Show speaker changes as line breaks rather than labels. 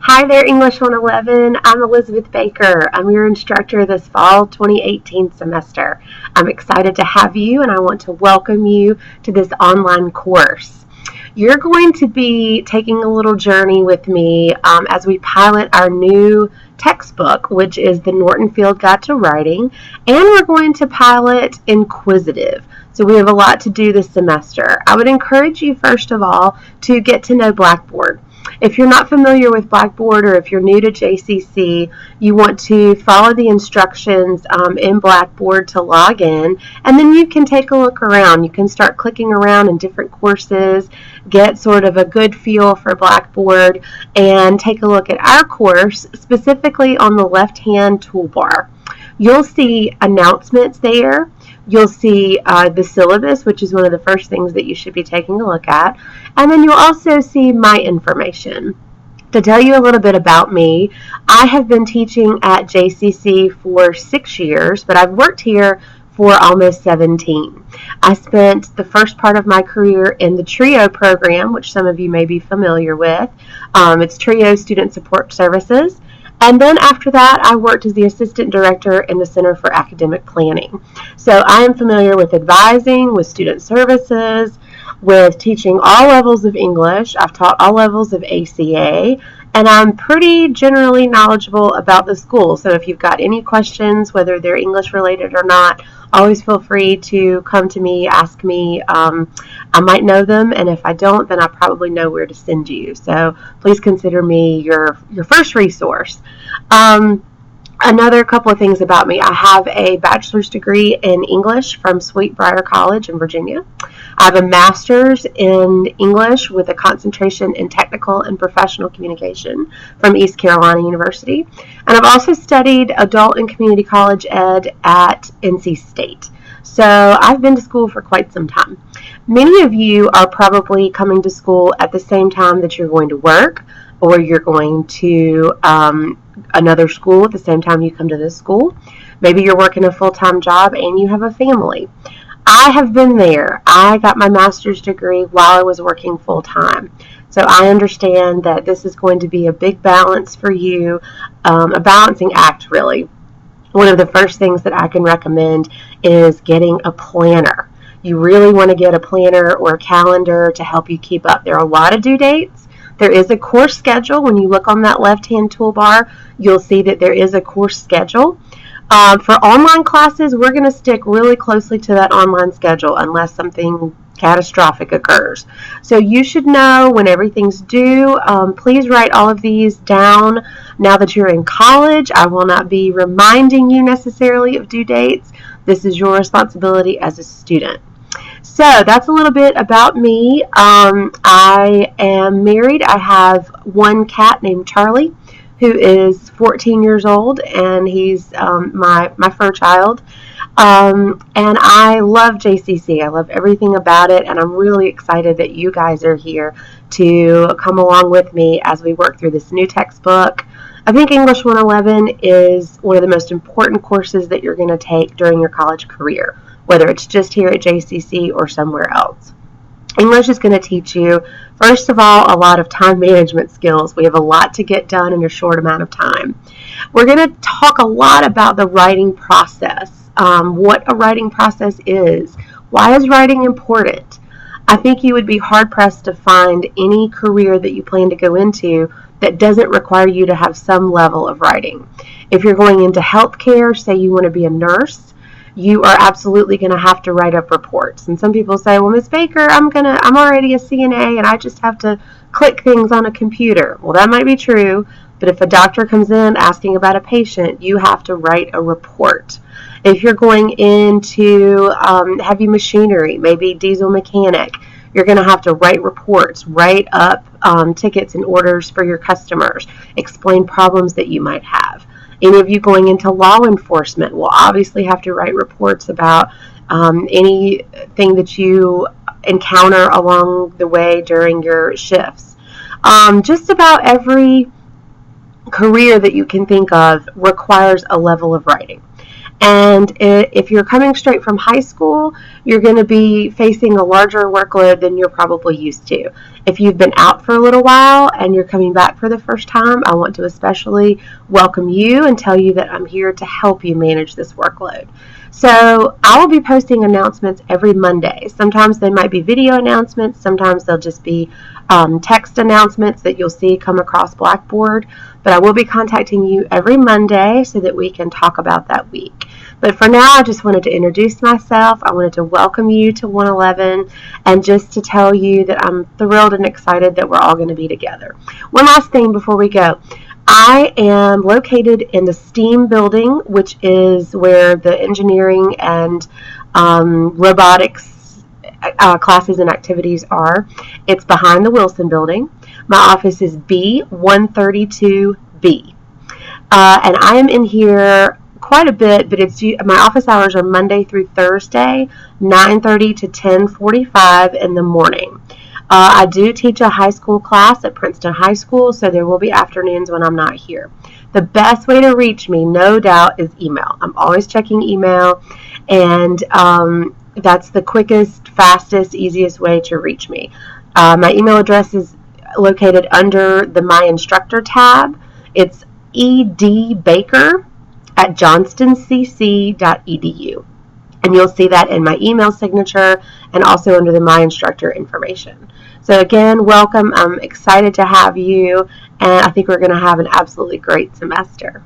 Hi there, English 111. I'm Elizabeth Baker. I'm your instructor this fall 2018 semester. I'm excited to have you and I want to welcome you to this online course. You're going to be taking a little journey with me as we pilot our new textbook, which is the Norton Field Guide to Writing, and we're going to pilot Inquisitive. So we have a lot to do this semester. I would encourage you, first of all, to get to know Blackboard. If you're not familiar with Blackboard or if you're new to JCC, you want to follow the instructions in Blackboard to log in, and then you can take a look around. You can start clicking around in different courses, get sort of a good feel for Blackboard, and take a look at our course, specifically on the left-hand toolbar. You'll see announcements there. You'll see the syllabus, which is one of the first things that you should be taking a look at. And then you'll also see my information. To tell you a little bit about me, I have been teaching at JCC for 6 years, but I've worked here for almost 17. I spent the first part of my career in the TRIO program, which some of you may be familiar with. It's TRIO Student Support Services. And then after that, I worked as the Assistant Director in the Center for Academic Planning. So I am familiar with advising, with student services, with teaching all levels of English. I've taught all levels of ACA, and I'm pretty generally knowledgeable about the school. So if you've got any questions, whether they're English related or not, always feel free to come to me, ask me. I might know them, and if I don't, then I probably know where to send you. So please consider me your first resource. Another couple of things about me. I have a bachelor's degree in English from Sweetbriar College in Virginia. I have a master's in English with a concentration in technical and professional communication from East Carolina University. And I've also studied adult and community college ed at NC State. So I've been to school for quite some time. Many of you are probably coming to school at the same time that you're going to work, or you're going to another school at the same time you come to this school. Maybe you're working a full-time job and you have a family. I have been there. I got my master's degree while I was working full-time. So I understand that this is going to be a big balance for you, a balancing act, really. One of the first things that I can recommend is getting a planner. You really want to get a planner or a calendar to help you keep up. There are a lot of due dates. There is a course schedule. When you look on that left-hand toolbar, you'll see that there is a course schedule. For online classes, we're going to stick really closely to that online schedule unless something catastrophic occurs. So you should know when everything's due. Please write all of these down. Now that you're in college, I will not be reminding you necessarily of due dates. This is your responsibility as a student. So that's a little bit about me. I am married. I have one cat named Charlie, who is 14 years old, and he's my fur child. And I love JCC. I love everything about it, and I'm really excited that you guys are here to come along with me as we work through this new textbook. I think English 111 is one of the most important courses that you're going to take during your college career, whether it's just here at JCC or somewhere else. English is going to teach you, first of all, a lot of time management skills. We have a lot to get done in a short amount of time. We're going to talk a lot about the writing process, what a writing process is. Why is writing important? I think you would be hard-pressed to find any career that you plan to go into that doesn't require you to have some level of writing. If you're going into healthcare, say you want to be a nurse, you are absolutely going to have to write up reports. And some people say, well, Ms. Baker, I'm already a CNA and I just have to click things on a computer. Well, that might be true, but if a doctor comes in asking about a patient, you have to write a report. If you're going into heavy machinery, maybe diesel mechanic, you're going to have to write reports, write up tickets and orders for your customers, explain problems that you might have. Any of you going into law enforcement will obviously have to write reports about anything that you encounter along the way during your shifts. Just about every career that you can think of requires a level of writing. And if you're coming straight from high school, you're going to be facing a larger workload than you're probably used to. If you've been out for a little while and you're coming back for the first time, I want to especially welcome you and tell you that I'm here to help you manage this workload. So I will be posting announcements every Monday. Sometimes they might be video announcements. Sometimes they'll just be text announcements that you'll see come across Blackboard. But I will be contacting you every Monday so that we can talk about that week. But for now, I just wanted to introduce myself. I wanted to welcome you to 111 and just to tell you that I'm thrilled and excited that we're all going to be together. One last thing before we go. I am located in the STEAM building, which is where the engineering and robotics classes and activities are. It's behind the Wilson building. My office is B132B. And I am in here quite a bit, but my office hours are Monday through Thursday, 9:30 to 10:45 in the morning. I do teach a high school class at Princeton High School, so there will be afternoons when I'm not here. The best way to reach me, no doubt, is email. I'm always checking email, and that's the quickest, fastest, easiest way to reach me. My email address is located under the My Instructor tab. It's edbaker@johnstoncc.edu. And you'll see that in my email signature and also under the My Instructor information. So again, welcome. I'm excited to have you, and I think we're going to have an absolutely great semester.